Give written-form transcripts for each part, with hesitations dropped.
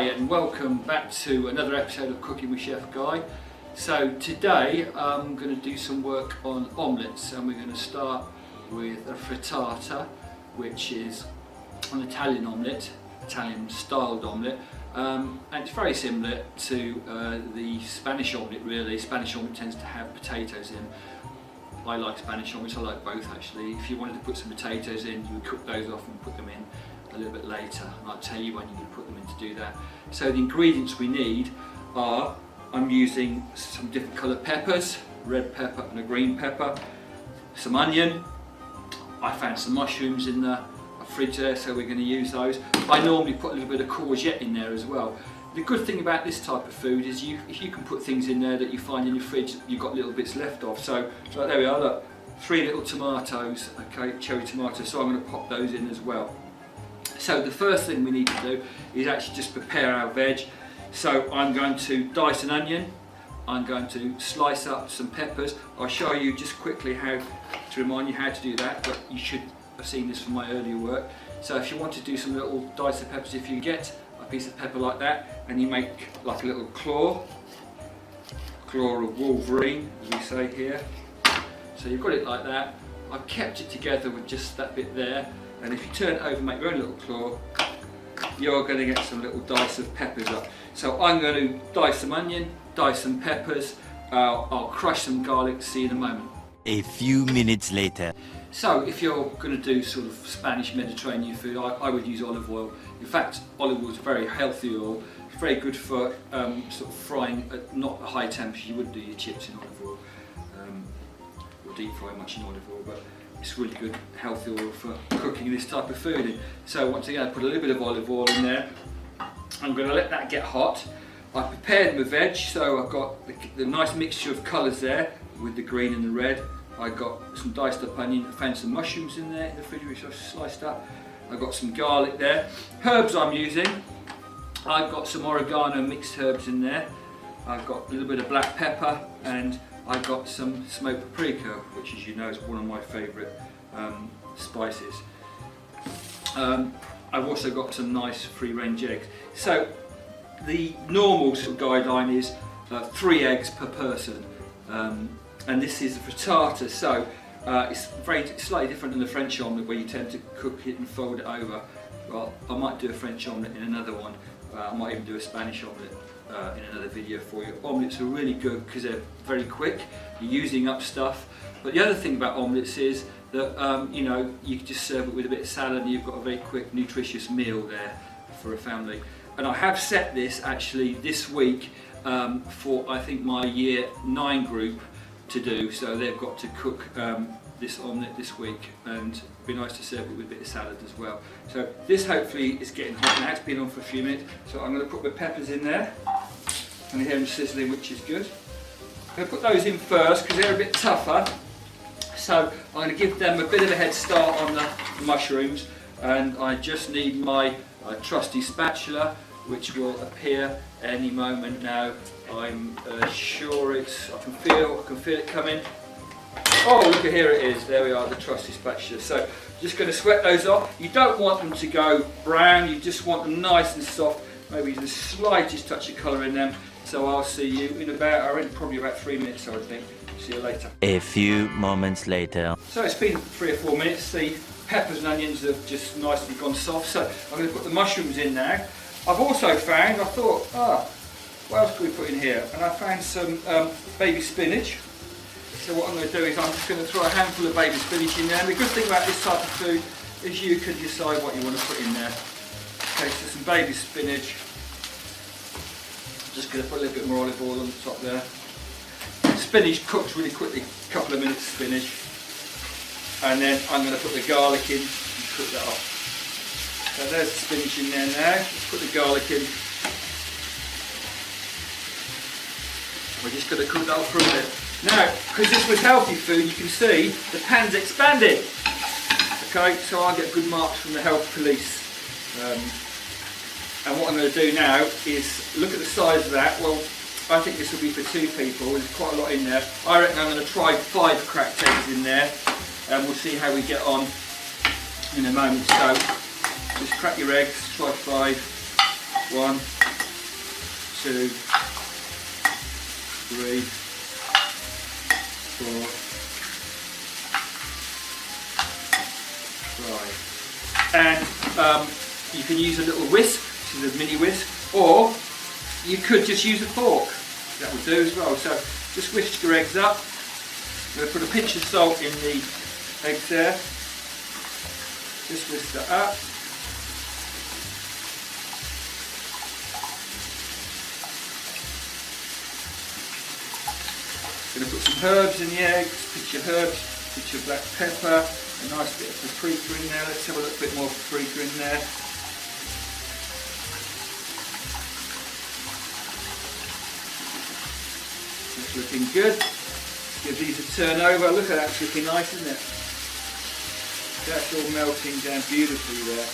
Hi and welcome back to another episode of Cooking with Chef Guy. So today I'm going to do some work on omelettes, and we're going to start with a frittata, which is an Italian omelette, Italian styled omelette, and it's very similar to the Spanish omelette really. Spanish omelette tends to have potatoes in. I like Spanish omelettes, I like both actually. If you wanted to put some potatoes in, you would cook those off and put them in a little bit later, and I'll tell you when you can put them in to do that. So the ingredients we need are, I'm using some different coloured peppers, red pepper and a green pepper, some onion, I found some mushrooms in the fridge there, so we're going to use those. I normally put a little bit of courgette in there as well. The good thing about this type of food is if you can put things in there that you find in your fridge you've got little bits left of. So there we are, look, 3 little tomatoes, okay, cherry tomatoes, so I'm going to pop those in as well. So the first thing we need to do is actually just prepare our veg. So I'm going to dice an onion, I'm going to slice up some peppers. I'll show you just quickly how to remind you how to do that, but you should have seen this from my earlier work. So if you want to do some little dice of peppers, if you get a piece of pepper like that and you make like a little claw of Wolverine, as we say here. So you've got it like that. I've kept it together with just that bit there. And if you turn it over and make your own little claw, you're going to get some little dice of peppers up. So I'm going to dice some onion, dice some peppers, I'll crush some garlic, see you in a moment. A few minutes later. So if you're going to do sort of Spanish Mediterranean food, I would use olive oil. In fact, olive oil is a very healthy oil. It's very good for sort of frying at not a high temperature. You wouldn't do your chips in olive oil or deep fry much in olive oil, but it's really good healthy oil for cooking this type of food in. So once again, I put a little bit of olive oil in there. I'm going to let that get hot. I prepared my veg, so I've got the nice mixture of colours there with the green and the red. I got some diced up onion, I found some mushrooms in there in the fridge which I've sliced up. I've got some garlic there. Herbs I'm using, I've got some oregano mixed herbs in there. I've got a little bit of black pepper, and I've got some smoked paprika, which as you know is one of my favourite spices. I've also got some nice free-range eggs. So the normal sort of guideline is 3 eggs per person, and this is a frittata, so it's slightly different than the French omelette where you tend to cook it and fold it over. Well, I might do a French omelette in another one. I might even do a Spanish omelette in another video for you. Omelettes are really good because they're very quick, you're using up stuff. But the other thing about omelettes is that you know, you can just serve it with a bit of salad and you've got a very quick nutritious meal there for a family. And I have set this actually this week for I think my year 9 group to do, so they've got to cook this omelette this week, and it'd be nice to serve it with a bit of salad as well. So this hopefully is getting hot now, it's been on for a few minutes, so I'm going to put my peppers in there, and hear them sizzling, which is good. I'm going to put those in first because they're a bit tougher, so I'm going to give them a bit of a head start on the mushrooms, and I just need my trusty spatula, which will appear any moment now. I'm sure I can feel it coming. Oh, look at here it is. There we are, the trusty spatula. So just going to sweat those off. You don't want them to go brown. You just want them nice and soft. Maybe the slightest touch of colour in them. So I'll see you in probably about 3 minutes, I would think. See you later. A few moments later. So it's been 3 or 4 minutes. The peppers and onions have just nicely gone soft. So I'm going to put the mushrooms in now. I've also found, I thought, what else can we put in here? And I found some baby spinach. So what I'm going to do is I'm just going to throw a handful of baby spinach in there. And the good thing about this type of food is you can decide what you want to put in there. Okay, so some baby spinach. I'm just going to put a little bit more olive oil on the top there. Spinach cooks really quickly, a couple of minutes spinach. And then I'm going to put the garlic in and cook that off. So there's the spinach in there now. Let's put the garlic in. We're just going to cook that off for a bit. Now, because this was healthy food, you can see the pan's expanded. Okay, so I'll get good marks from the health police. And what I'm going to do now is look at the size of that. Well, I think this will be for 2 people. There's quite a lot in there. I reckon I'm going to try 5 cracked eggs in there, and we'll see how we get on in a moment. So just crack your eggs, try 5. 1, 2, 3, 4, 5. And you can use a little whisk, which is a mini whisk, or you could just use a fork. That would do as well. So just whisk your eggs up. I'm going to put a pinch of salt in the eggs there. Just whisk that up. Going to put some herbs in the eggs, pinch your herbs, pinch your black pepper, a nice bit of paprika in there. Let's have a little bit more paprika in there. That's looking good. Give these a turn over. Look at that, it's looking nice, isn't it? That's all melting down beautifully there.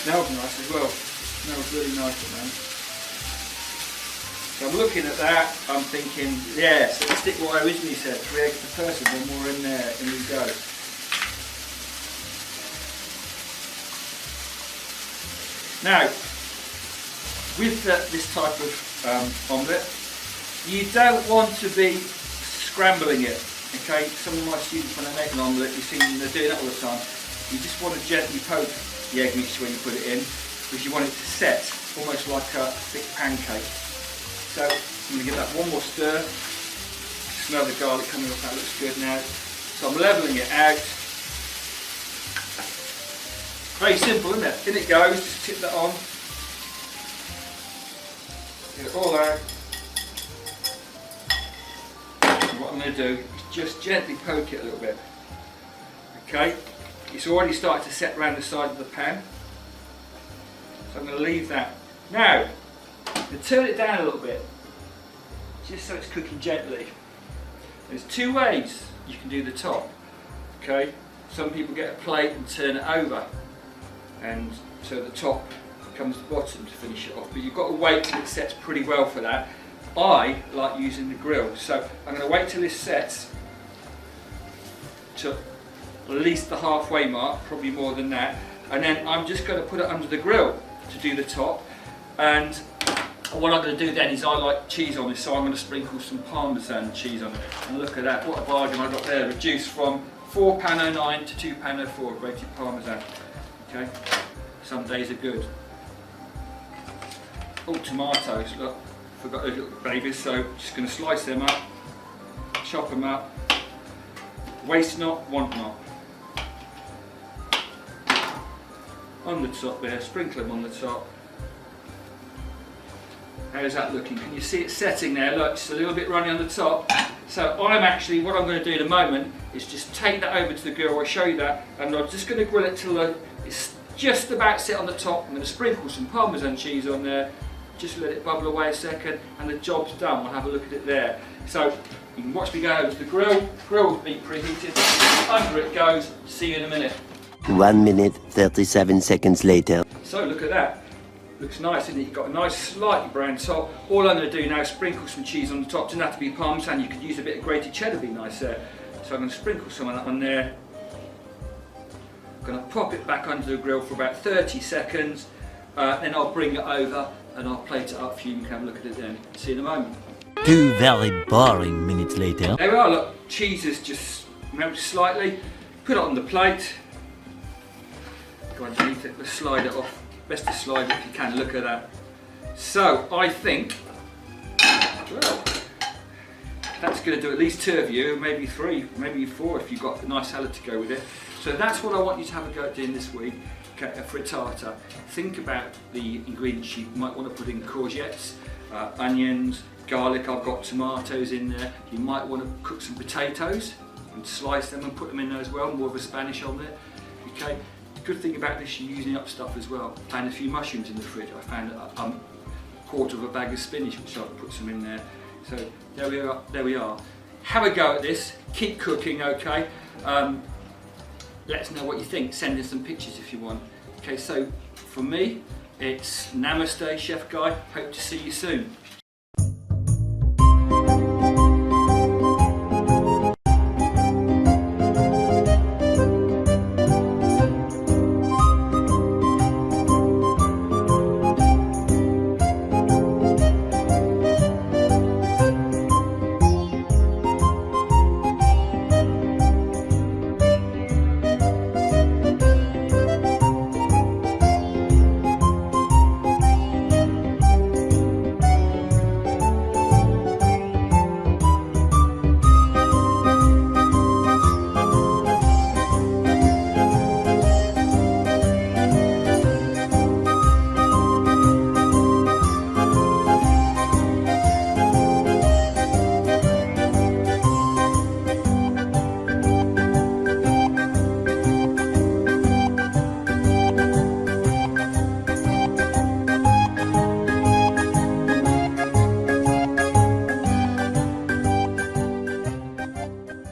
Smells nice as well. Smells really nice at the moment. So I'm looking at that, I'm thinking, yes, let's stick what I originally said, 3 eggs per person, 1 more in there, in we go. Now, with this type of omelette, you don't want to be scrambling it, okay? Some of my students, when they make an omelette, you see them, they're doing that all the time. You just want to gently poke the egg mixture when you put it in, because you want it to set, almost like a thick pancake. So I'm going to give that 1 more stir. Smell the garlic coming up, that looks good now. So I'm levelling it out. Very simple, isn't it? In it goes, just tip that on. Get it all out. And what I'm going to do is just gently poke it a little bit. Okay, it's already started to set around the side of the pan. So I'm going to leave that. Now, and turn it down a little bit, just so it's cooking gently. There's 2 ways you can do the top. Okay, some people get a plate and turn it over, and so the top comes to the bottom to finish it off. But you've got to wait till it sets pretty well for that. I like using the grill, so I'm going to wait till this sets to at least the halfway mark, probably more than that, and then I'm just going to put it under the grill to do the top. And what I'm going to do then is I like cheese on this, so I'm going to sprinkle some Parmesan cheese on it. And look at that, what a bargain I got there, reduced from £4.09 to £2.04, grated Parmesan. Okay, some days are good. Oh, tomatoes, look, forgot those little babies, so just going to slice them up, chop them up, waste not, want not. On the top there, sprinkle them on the top. How's that looking? Can you see it setting there? Look, it's a little bit runny on the top. So I'm actually, what I'm going to do in a moment is just take that over to the grill. I'll show you that, and I'm just going to grill it till it's just about set on the top. I'm going to sprinkle some Parmesan cheese on there, just let it bubble away a second, and the job's done. We'll have a look at it there. So you can watch me go over to the grill. Grill will be preheated. Under it goes. See you in a minute. 1 minute, 37 seconds later. So look at that. Looks nice, isn't it? You've got a nice slightly brown top. All I'm going to do now is sprinkle some cheese on the top. Doesn't have to be Parmesan, you could use a bit of grated cheddar, be nice there. So I'm going to sprinkle some of that on there. I'm going to pop it back under the grill for about 30 seconds. Then I'll bring it over and I'll plate it up for you and you can have a look at it then. See you in a moment. 2 very boring minutes later. There we are, look, cheese is just melted slightly. Put it on the plate. Go underneath it, let's slide it off. Best to slide it if you can, look at that. So I think, well, that's going to do at least 2 of you, maybe 3, maybe 4 if you've got a nice salad to go with it. So that's what I want you to have a go at doing this week, okay, a frittata. Think about the ingredients. You might want to put in courgettes, onions, garlic. I've got tomatoes in there. You might want to cook some potatoes and slice them and put them in there as well, more of a Spanish omelette. Okay. Good thing about this, you're using up stuff as well. I found a few mushrooms in the fridge. I found a quarter of a bag of spinach, which I'll put some in there. So there we are. There we are. Have a go at this. Keep cooking, okay? Let us know what you think. Send us some pictures if you want. Okay, so from me, it's Namaste, Chef Guy. Hope to see you soon.